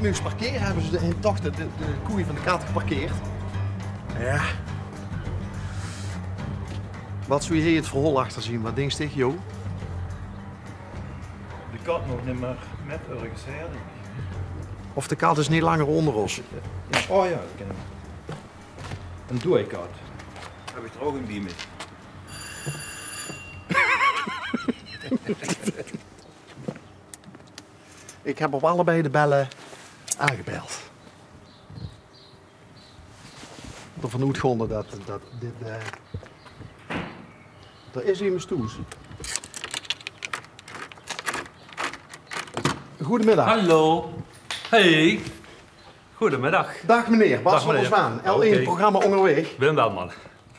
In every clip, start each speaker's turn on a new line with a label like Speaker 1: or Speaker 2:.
Speaker 1: moest parkeren, hebben ze toch de koeien van de kat geparkeerd. Ja. Wat zou je hier het verhaal achter zien? Wat denk je, joh?
Speaker 2: De kat nog niet meer met ergens hè?
Speaker 1: Of de kat is niet langer onder ons.
Speaker 2: Ja. Oh ja, dat ken ik. Een dooikat. Heb ik er ook een bier mee.
Speaker 1: Ik heb op allebei de bellen aangebeld. Ervan uitgevonden dat dit... Er is iemand stoes. Goedemiddag.
Speaker 3: Hallo. Hey. Goedemiddag.
Speaker 1: Dag meneer, Bas
Speaker 3: Dag,
Speaker 1: van der
Speaker 3: meneer.
Speaker 1: Zwaan. L1,
Speaker 3: Oké.
Speaker 1: programma onderweg.
Speaker 3: Wim Welman.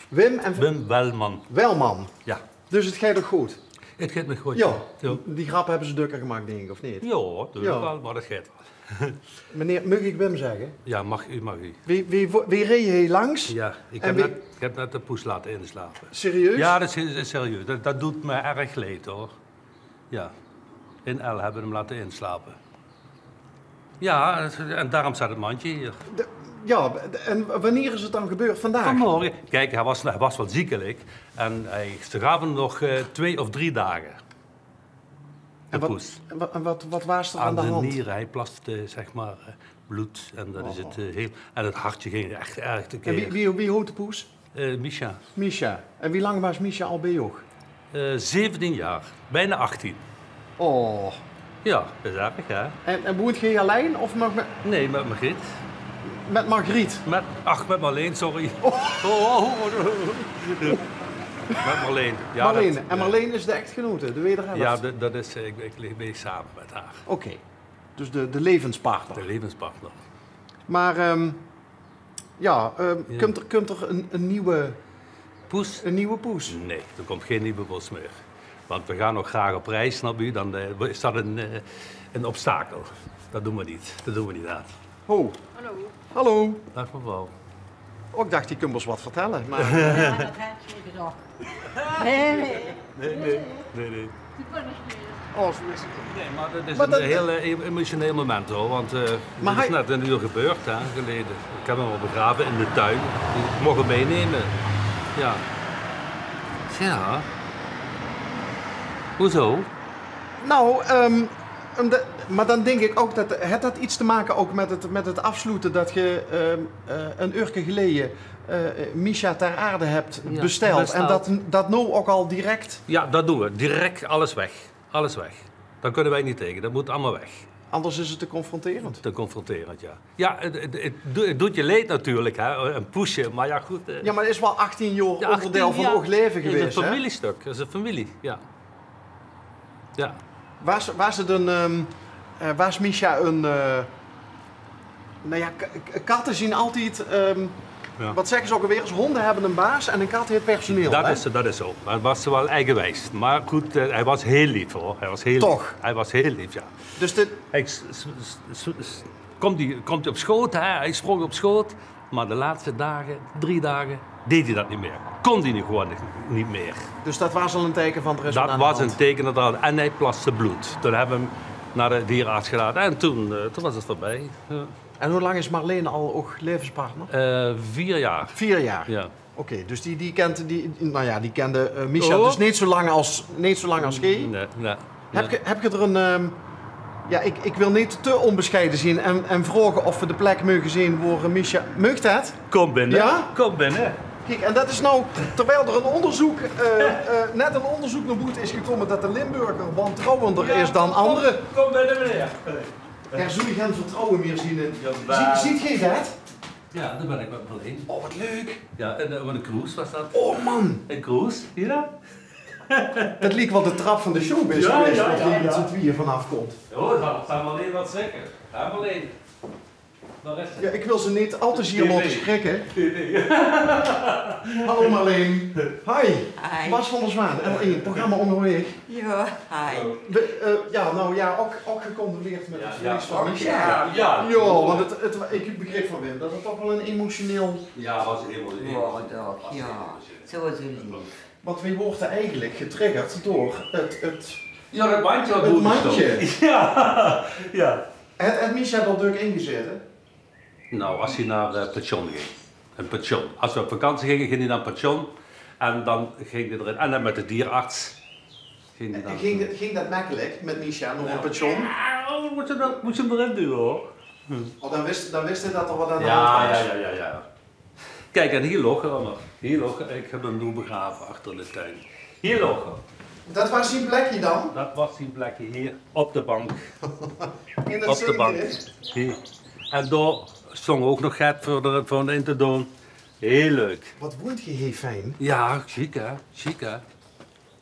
Speaker 1: Wim en
Speaker 3: Wim Welman.
Speaker 1: Welman.
Speaker 3: Ja.
Speaker 1: Dus het gaat ook goed?
Speaker 3: Het gaat me goed.
Speaker 1: Ja.
Speaker 3: Ja.
Speaker 1: Die grap hebben ze dukker gemaakt, denk ik, of niet?
Speaker 3: Ja, doe
Speaker 1: Ja.
Speaker 3: ik wel, maar dat gaat wel.
Speaker 1: Meneer, mag ik Wim zeggen?
Speaker 3: Ja, mag u, mag u.
Speaker 1: Wie reed je hier langs?
Speaker 3: Ja, ik
Speaker 1: En
Speaker 3: heb net de poes laten inslapen.
Speaker 1: Serieus?
Speaker 3: Ja, dat is serieus. Dat doet me erg leed hoor. Ja. In L hebben we hem laten inslapen. Ja, en daarom staat het mandje hier.
Speaker 1: Ja, en wanneer is het dan gebeurd? Vandaag?
Speaker 3: Vanmorgen. Kijk, hij was wel ziekelijk. En ze gaven hem nog 2 of 3 dagen. De poes.
Speaker 1: Wat was er aan
Speaker 3: Aan
Speaker 1: de
Speaker 3: de
Speaker 1: hand?
Speaker 3: nieren, hij plaste zeg maar bloed en dat is het heel... En het hartje ging echt erg te
Speaker 1: En
Speaker 3: keer.
Speaker 1: wie hoort de poes?
Speaker 3: Misha,
Speaker 1: Misha. En wie lang was Misha al bij jou?
Speaker 3: 17 jaar, bijna 18.
Speaker 1: Oh.
Speaker 3: Ja, dat is erg hè?
Speaker 1: En woont je alleen of
Speaker 3: Nee, met Margriet.
Speaker 1: met Margriet?
Speaker 3: Met Marleen, sorry. Oh. Met Marleen. Ja,
Speaker 1: Marleen.
Speaker 3: dat-
Speaker 1: En Marleen is de echtgenote, de wederhelft?
Speaker 3: Ja, dat is... Ik leef mee samen met haar.
Speaker 1: Oké. Dus de levenspartner.
Speaker 3: De levenspartner.
Speaker 1: Maar, komt er een nieuwe
Speaker 3: Poes?
Speaker 1: poes?
Speaker 3: Nee, er komt geen nieuwe poes meer. Want we gaan nog graag op reis, snap u? Dan is dat een obstakel. Dat doen we niet. Dat doen we niet aan.
Speaker 1: Ho.
Speaker 4: Hallo.
Speaker 1: Hallo.
Speaker 3: Dag mevrouw.
Speaker 1: Oh, ik dacht, die kunt ons wat vertellen. Maar...
Speaker 4: Ja, dat heb je gedacht. Nee.
Speaker 3: Nee.
Speaker 1: Oh, zo is het.
Speaker 3: Nee, maar dat is
Speaker 1: Maar dat-
Speaker 3: een heel emotioneel moment hoor. Want
Speaker 1: Maar
Speaker 3: het is
Speaker 1: hij-
Speaker 3: net een uur gebeurd hè, geleden. Ik heb hem al begraven in de tuin. Ik mocht hem meenemen. Ja. Ja. Hoezo?
Speaker 1: Nou, maar dan denk ik ook dat het had iets te maken ook met het afsluiten dat je een uurtje geleden Misha ter aarde hebt
Speaker 3: Ja,
Speaker 1: besteld.
Speaker 3: besteld.
Speaker 1: En dat nou ook al direct,
Speaker 3: Ja, dat doen we. Direct alles weg. Alles weg. Daar kunnen wij niet tegen. Dat moet allemaal weg.
Speaker 1: anders is het te confronterend.
Speaker 3: Te confronterend, ja. Ja, het doet je leed natuurlijk, hè. Een poesje. Maar ja, goed.
Speaker 1: Ja, maar het is wel 18 jaar
Speaker 3: ja,
Speaker 1: onderdeel
Speaker 3: 18
Speaker 1: van
Speaker 3: jaar
Speaker 1: ons leven
Speaker 3: is
Speaker 1: geweest.
Speaker 3: een
Speaker 1: Hè?
Speaker 3: familiestuk. Dat is een familie, ja. Ja.
Speaker 1: Was Misha een... nou ja, katten zien altijd...
Speaker 3: Ja.
Speaker 1: Wat zeggen ze ook alweer? Eens honden hebben een baas en een kat heeft personeel.
Speaker 3: Dat
Speaker 1: hè?
Speaker 3: is zo. Maar het was wel eigenwijs. Maar goed, hij was heel lief hoor. Hij was heel
Speaker 1: Toch?
Speaker 3: lief. Hij was heel lief, ja.
Speaker 1: Dus dit...
Speaker 3: Hij komt hij op schoot, hè? Hij sprong op schoot. Maar de laatste dagen, 3 dagen, deed hij dat niet meer. Kon hij nu gewoon niet meer.
Speaker 1: Dus dat was al een teken van het
Speaker 3: Dat was een teken dat er... En hij plaste bloed. Toen hebben we hem naar de dierenarts gelaten. En toen was het voorbij. Ja.
Speaker 1: En hoe lang is Marleen al ook levenspartner?
Speaker 3: 4 jaar.
Speaker 1: 4 jaar.
Speaker 3: Ja.
Speaker 1: Oké, dus die kende Misha
Speaker 3: Oh.
Speaker 1: dus niet zo lang als jij.
Speaker 3: Nee.
Speaker 1: Heb je er een... ja, ik wil niet te onbescheiden zien en vragen of we de plek mogen zien waar Misha... Mag dat?
Speaker 3: Kom binnen.
Speaker 1: Ja?
Speaker 3: Kom binnen.
Speaker 1: Kijk, en dat is nou, terwijl er een onderzoek, net een onderzoek naar boven is gekomen dat de Limburger wantrouwender is dan anderen.
Speaker 3: Kom binnen, meneer.
Speaker 1: Er zul je geen vertrouwen meer zien in.
Speaker 3: Jawel.
Speaker 1: Ziet geen dat?
Speaker 3: Ja, daar ben ik met Marleen.
Speaker 1: Oh, wat leuk.
Speaker 3: Ja, en een cruise was dat.
Speaker 1: Oh man,
Speaker 3: Een cruise, zie je dat?
Speaker 1: dat liep wel de trap van de showbiz
Speaker 3: Ja,
Speaker 1: geweest,
Speaker 3: ja,
Speaker 1: waar
Speaker 3: ja,
Speaker 1: je
Speaker 3: ja.
Speaker 1: met z'n tweeën vanaf komt.
Speaker 3: Oh, dat staat Marleen wat zeker. Ja, Marleen. Waar is
Speaker 1: Ja,
Speaker 3: het?
Speaker 1: ik wil ze niet al te zeer laten schrikken. Hallo Marleen. Hi.
Speaker 4: Hi.
Speaker 1: Bas van der Zwaan, L1, programma onderweg.
Speaker 4: Ja, hi.
Speaker 1: Ook gecondoleerd met het
Speaker 3: Ja,
Speaker 1: verlies van Misha.
Speaker 3: Ja.
Speaker 1: Ja, want ik begreep van Wim dat het toch wel een emotioneel...
Speaker 3: Ja, was helemaal
Speaker 4: Ja, toch, ja. Zo is het lief.
Speaker 1: Want we worden eigenlijk getriggerd door het
Speaker 3: Ja, dat mandje wat
Speaker 1: Het
Speaker 3: goed
Speaker 1: mandje.
Speaker 3: stond. Ja.
Speaker 1: Het Misha er druk ingezeten?
Speaker 3: Nou, als hij naar pension ging. Een pension. Als we op vakantie gingen, ging hij naar een pension. En dan ging hij erin. En dan met de dierarts.
Speaker 1: Ging dat makkelijk met Misha nog een pension?
Speaker 3: Ja, moet je hem erin duwen hoor.
Speaker 1: Oh, dan wist hij dat er wat aan de
Speaker 3: Ja,
Speaker 1: hand was.
Speaker 3: ja. Kijk, en hier lag hij nog. Hier lag hij. Ik heb hem nu begraven achter de tuin. Hier lag hij.
Speaker 1: Dat was zijn plekje dan?
Speaker 3: Dat was zijn plekje hier, op de bank.
Speaker 1: In het
Speaker 3: Op de bank.
Speaker 1: zindje?
Speaker 3: Hier. En daar zong ook nog gaat voor in te doen. Heel leuk.
Speaker 1: Wat woont je heel fijn.
Speaker 3: Ja, chic hè. Chic hè.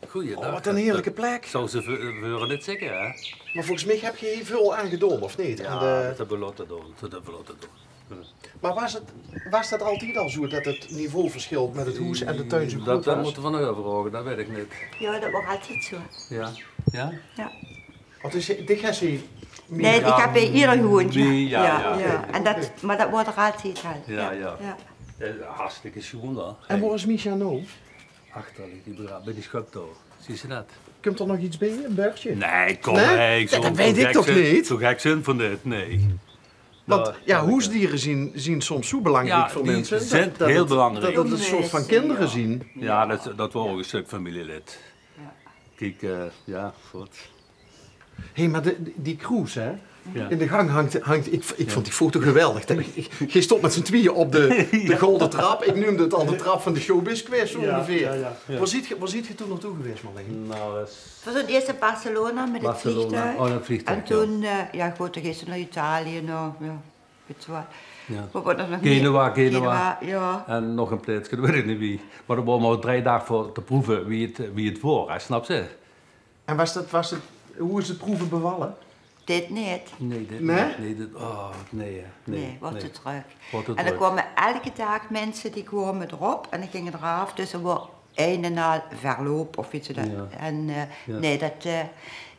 Speaker 3: Goeiedag.
Speaker 1: Oh, wat een heerlijke plek.
Speaker 3: Zou ze willen dit zeggen hè?
Speaker 1: Maar volgens mij heb je hier veel aan gedaan, of niet?
Speaker 3: Ja,
Speaker 1: Aan de...
Speaker 3: dat beloten doen. Dat beloten doen.
Speaker 1: Maar was dat altijd al zo dat het niveau verschilt met het huis en de tuin zo groot
Speaker 3: Dat
Speaker 1: was?
Speaker 3: moeten we nog even vragen, dat weet ik niet.
Speaker 4: Ja, dat was altijd zo.
Speaker 3: Ja? Ja?
Speaker 4: Ja.
Speaker 1: Want is dit Gessie?
Speaker 4: Nee, ik heb bij ieder gewoond.
Speaker 3: Ja.
Speaker 4: En dat, maar dat wordt er altijd al.
Speaker 3: Ja. Hartstikke schoon dan.
Speaker 1: En waar is Misha nou?
Speaker 3: Achter ligt die begraven, bij die schubtoon. Zie je dat?
Speaker 1: Komt er nog iets bij, een bergje?
Speaker 3: Nee, kom
Speaker 1: Nee?
Speaker 3: nee.
Speaker 1: Dat weet ik toch niet?
Speaker 3: Zo gek zin van dit, nee.
Speaker 1: Want ja, hoesdieren zien soms zo belangrijk
Speaker 3: Ja,
Speaker 1: voor
Speaker 3: die
Speaker 1: mensen.
Speaker 3: zijn heel belangrijk.
Speaker 1: Dat het een soort van kinderen zien.
Speaker 3: Ja, dat was ook een stuk familielid. Kijk, ja, goed.
Speaker 1: Hé, maar die cruise, hè?
Speaker 3: Ja.
Speaker 1: In de gang hangt ik vond die foto geweldig. Je stond met z'n tweeën op de golden trap. Ik noemde het al de trap van de showbiz quiz, zo ongeveer.
Speaker 3: Ja.
Speaker 1: Waar ziet je toen naartoe geweest, Marleen?
Speaker 3: Nou, dat
Speaker 4: We zijn eerst in Barcelona met het vliegtuig.
Speaker 3: Oh, dat vliegtuig.
Speaker 4: En toen, ja goed, dan gisteren naar Italië, nou, ja, weet je wat.
Speaker 3: Ja.
Speaker 4: Wat wordt er nog
Speaker 3: Genua.
Speaker 4: meer? Ja.
Speaker 3: En nog een plaatsje, dat weet ik niet wie. Maar er waren maar 3 dagen voor te proeven wie het was, snap je?
Speaker 1: En hoe is het proeven bevallen?
Speaker 4: Dit niet.
Speaker 3: Nee, dit
Speaker 1: Nee?
Speaker 3: niet. Nee,
Speaker 4: Wordt te druk.
Speaker 3: Wordt te
Speaker 4: En dan
Speaker 3: druk.
Speaker 4: kwamen elke dag mensen die kwamen erop en die gingen eraf. Dus er was een en al verloop of iets dat.
Speaker 3: Ja.
Speaker 4: En
Speaker 3: Ja.
Speaker 4: nee, dat.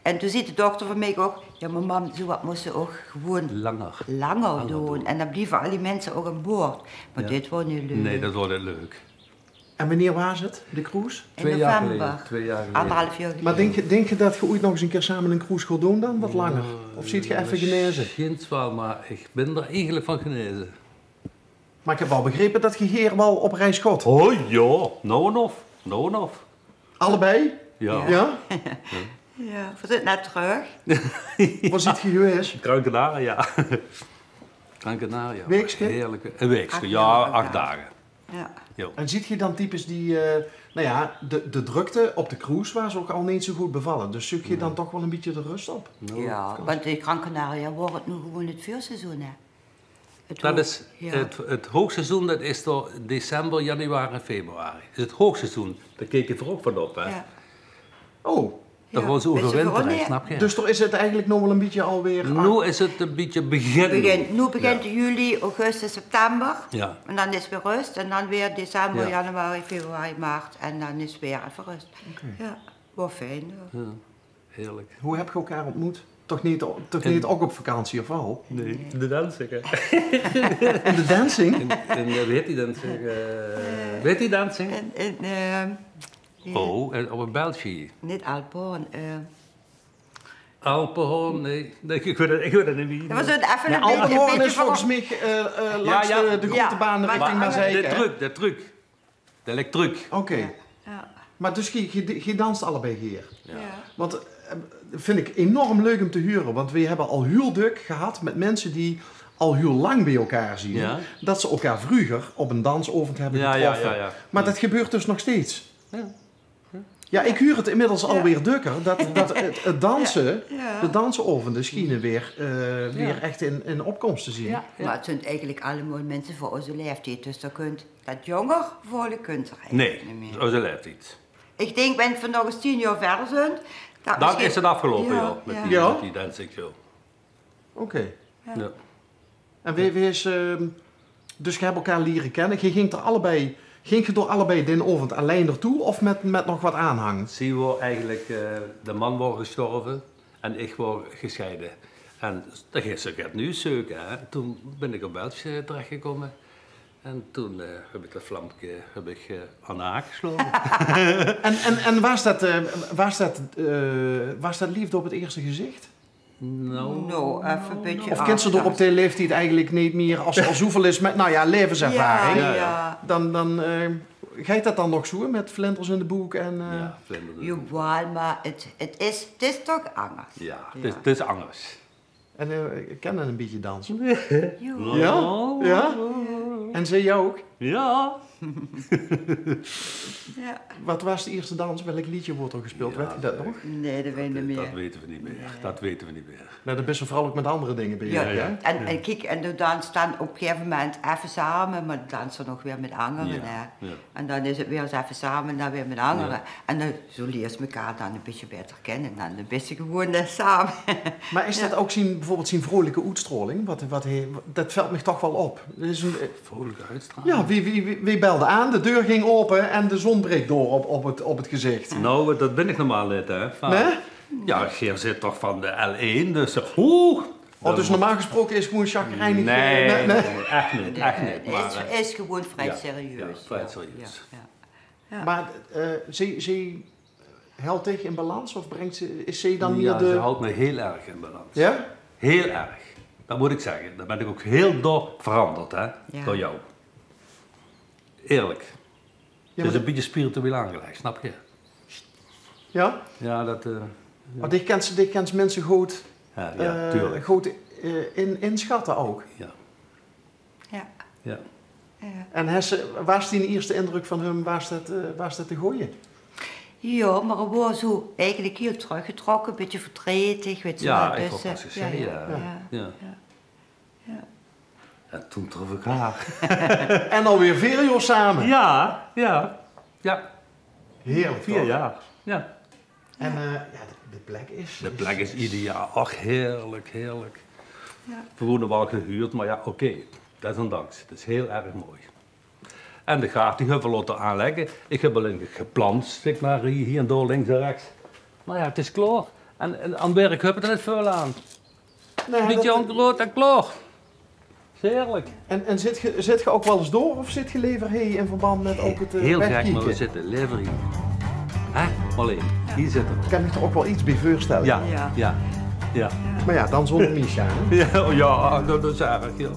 Speaker 4: En toen ziet de dokter van mij ook, ja, maar mam, zo wat moest ze ook gewoon langer doen. En dan blieven al die mensen ook aan boord. Maar
Speaker 3: Ja.
Speaker 4: dit was niet leuk.
Speaker 3: Nee, dat wordt leuk.
Speaker 1: En wanneer was het, de cruise?
Speaker 4: In
Speaker 3: 2 jaar
Speaker 4: november.
Speaker 3: geleden. 2 jaar geleden.
Speaker 4: Anderhalf jaar geleden.
Speaker 1: Maar denk je dat je ooit nog eens een keer samen een cruise gaat doen dan? Wat langer? Of ziet je even genezen?
Speaker 3: Misschien wel, maar ik ben er eigenlijk van genezen.
Speaker 1: Maar ik heb wel begrepen dat je hier wel op reis gaat.
Speaker 3: Oh ja, nou en of.
Speaker 1: Allebei?
Speaker 3: Ja.
Speaker 1: Ja?
Speaker 4: Ja, we zijn net terug.
Speaker 1: Waar zit je geweest?
Speaker 3: Gran Canaria. Gran Canaria.
Speaker 1: Weekske?
Speaker 3: Heerlijke. Een weekske,
Speaker 4: 8
Speaker 3: ja,
Speaker 4: dagen.
Speaker 3: 8 dagen.
Speaker 4: Ja.
Speaker 3: Jo.
Speaker 1: En ziet je dan types die, nou ja, de drukte op de cruise was ook al niet zo goed bevallen. Dus zoek je dan toch wel een beetje de rust op?
Speaker 3: Nou,
Speaker 4: Ja, want in Gran Canaria wordt het nu gewoon het vuurseizoen, hè.
Speaker 3: Dat is
Speaker 4: Ja.
Speaker 3: het hoogseizoen, dat is door december, januari en februari. Dat is het hoogseizoen. Daar keek je er ook van op, hè.
Speaker 4: Ja.
Speaker 1: Oh,
Speaker 3: Dat
Speaker 4: Ja.
Speaker 3: was
Speaker 4: Weet je
Speaker 3: overwinteren,
Speaker 4: waarom niet?
Speaker 3: snap je?
Speaker 1: dus er is het eigenlijk nog wel een beetje alweer...
Speaker 3: Nu is het een beetje beginnen.
Speaker 4: Nu begint juli, augustus, september.
Speaker 3: Ja.
Speaker 4: En dan is weer rust. En dan weer december,
Speaker 3: Ja.
Speaker 4: januari, februari, maart. En dan is weer even rust. Ja, wat fijn. Ja.
Speaker 3: Ja, heerlijk.
Speaker 1: Hoe heb je elkaar ontmoet? Toch niet ook op vakantie of wel?
Speaker 3: Nee, de dancing, hè.
Speaker 1: In de dancing?
Speaker 3: En weet die dancing? Weet die dancing?
Speaker 4: Ja,
Speaker 3: Oh, en op een België.
Speaker 4: niet Alborn.
Speaker 3: Alpenhoorn, nee. Ik weet het niet wie.
Speaker 4: Dat was even
Speaker 1: Ja,
Speaker 4: een beetje...
Speaker 1: Alpenhoorn
Speaker 4: een
Speaker 1: is volgens mij langs
Speaker 3: Ja, ja.
Speaker 1: de grote baan
Speaker 4: maar-
Speaker 1: richting
Speaker 4: maar-
Speaker 1: Maaseik, hè?
Speaker 3: De truc. De elektruc.
Speaker 1: Oké.
Speaker 4: Ja.
Speaker 1: Maar dus je danst allebei hier?
Speaker 4: Ja.
Speaker 1: Want vind ik enorm leuk om te huren. Want we hebben al heel druk gehad met mensen die al heel lang bij elkaar zien.
Speaker 3: Ja.
Speaker 1: Dat ze elkaar vroeger op een dansavond hebben
Speaker 3: Ja,
Speaker 1: getroffen.
Speaker 3: ja.
Speaker 1: Maar dat gebeurt dus nog steeds.
Speaker 3: Ja.
Speaker 1: Ja, ik huur het inmiddels alweer drukker. Dat het dansen,
Speaker 4: Ja.
Speaker 1: de dansavonden schijnen weer echt in opkomst te zien.
Speaker 3: Ja.
Speaker 4: Maar het zijn eigenlijk allemaal mensen voor onze leeftijd. Dus dat jonger volk kunt er eigenlijk
Speaker 3: Nee,
Speaker 4: niet meer.
Speaker 3: zo ze leeft iets.
Speaker 4: Ik denk, wenn we nog eens 10 jaar verder zijn... dat
Speaker 3: Dan
Speaker 4: misschien-
Speaker 3: is het afgelopen,
Speaker 4: Ja,
Speaker 3: joh. Met
Speaker 4: ja.
Speaker 3: die,
Speaker 1: Ja.
Speaker 3: met die dancing show.
Speaker 1: Oké.
Speaker 3: Ja.
Speaker 1: En wie is... dus je hebt elkaar leren kennen. Ging je door allebei de avond alleen naartoe of met nog wat aanhang?
Speaker 3: Zie we eigenlijk, de man was gestorven en ik was gescheiden. En dat is het nu zoeken. Hè. Toen ben ik op België terechtgekomen. En toen heb ik dat vlampje aan de haak geslagen.
Speaker 1: En was dat liefde op het eerste gezicht?
Speaker 4: Nou, even een beetje
Speaker 1: Of kent ze er op de leeftijd eigenlijk niet meer als er al zoveel is met, nou ja, levenservaring.
Speaker 4: Ja.
Speaker 1: Dan ga je dat dan nog zo met vlinders in de boek en...
Speaker 3: Ja, vlinders in de boek.
Speaker 4: Jawel, maar het is toch anders.
Speaker 3: Ja, het is anders.
Speaker 1: En ik ken een beetje dansen.
Speaker 4: Jo.
Speaker 1: Ja? Ja? En ze jou ook?
Speaker 3: Ja.
Speaker 4: Ja.
Speaker 1: Wat was de eerste dans? Welk liedje wordt er gespeeld?
Speaker 3: Ja,
Speaker 1: Weet je dat nog?
Speaker 4: Nee, dat weet ik niet meer.
Speaker 3: Dat weten we niet meer. Dat weten we niet meer.
Speaker 1: Nou, dat is zo vooral ook met andere dingen bezig,
Speaker 4: Ja,
Speaker 1: hè?
Speaker 4: En kijk, en dan dansen dan op een gegeven moment even samen, maar dan dansen we nog weer met anderen.
Speaker 3: Ja,
Speaker 4: Hè.
Speaker 3: ja.
Speaker 4: En dan is het weer eens even samen en dan weer met anderen.
Speaker 3: Ja.
Speaker 4: En dan zo leer je elkaar dan een beetje beter kennen en dan ben je gewoon samen.
Speaker 1: Maar is dat ook bijvoorbeeld zijn vrolijke uitstraling? Dat valt me toch wel op. Dat is
Speaker 3: Vrolijke uitstraling.
Speaker 1: ja, wie belde aan? De deur ging open en de zon breekt door op het gezicht.
Speaker 3: Nou, dat ben ik normaal niet, hè.
Speaker 1: Nee?
Speaker 3: Ja, Geer zit toch van de L1, dus...
Speaker 1: Dus normaal gesproken is het gewoon chagrijnig.
Speaker 3: Nee,
Speaker 1: nee.
Speaker 3: echt niet, echt niet. Maar,
Speaker 4: Het is gewoon vrij
Speaker 3: ja,
Speaker 4: serieus.
Speaker 3: ja, vrij serieus.
Speaker 4: Ja.
Speaker 1: Maar ze houdt zich in balans of is ze dan hier
Speaker 3: ja,
Speaker 1: de...
Speaker 3: ze houdt me heel erg in balans.
Speaker 1: Ja?
Speaker 3: Heel erg. Dat moet ik zeggen. Daar ben ik ook heel door veranderd, hè.
Speaker 4: Ja.
Speaker 3: Door jou. Eerlijk.
Speaker 1: Ja,
Speaker 3: Het is een beetje spiritueel aangelegd, snap je?
Speaker 1: Ja?
Speaker 3: Ja, dat...
Speaker 1: Maar dit kent mensen goed,
Speaker 3: ja, tuurlijk.
Speaker 1: goed inschatten ook.
Speaker 3: Ja.
Speaker 4: Ja.
Speaker 3: Ja.
Speaker 1: En was die eerste indruk van hem, was dat te gooien?
Speaker 4: Ja, maar hij was zo eigenlijk heel teruggetrokken, een beetje verdrietig, weet je
Speaker 3: Ja,
Speaker 4: wel.
Speaker 3: ik
Speaker 4: Dus,
Speaker 3: had dat gezegd, ja.
Speaker 4: Ja.
Speaker 3: En toen trof ik haar.
Speaker 1: En alweer 4 jaar samen.
Speaker 3: Ja, ja. Ja,
Speaker 1: Heerlijk
Speaker 3: 4
Speaker 1: toch?
Speaker 3: jaar. Ja.
Speaker 1: En de plek is...
Speaker 3: De plek is ideaal. Ach, heerlijk, heerlijk.
Speaker 4: Ja.
Speaker 3: We wonen wel gehuurd, maar ja, oké. Desondanks. Het is heel erg mooi. En de graaf die hebben we laten aanleggen. Ik heb alleen geplant, zeg maar, hier en door, links en rechts. Maar ja, het is klaar. En aan werk heb ik er net veel aan.
Speaker 1: Nee,
Speaker 3: Beetje aan rood en klaar. Is heerlijk.
Speaker 1: En zit je ook wel eens door of zit je liever in verband met ook het
Speaker 3: Heel gek, maar we
Speaker 1: wegkieken?
Speaker 3: zitten lever hier. Hè? Alleen, hier zitten we.
Speaker 1: Ik kan me er ook wel iets bij voorstellen.
Speaker 3: Ja,
Speaker 4: Ja.
Speaker 3: ja, ja.
Speaker 1: Maar ja, dan zonder Misha. Hè?
Speaker 3: Ja, ja, dat is erg, ja.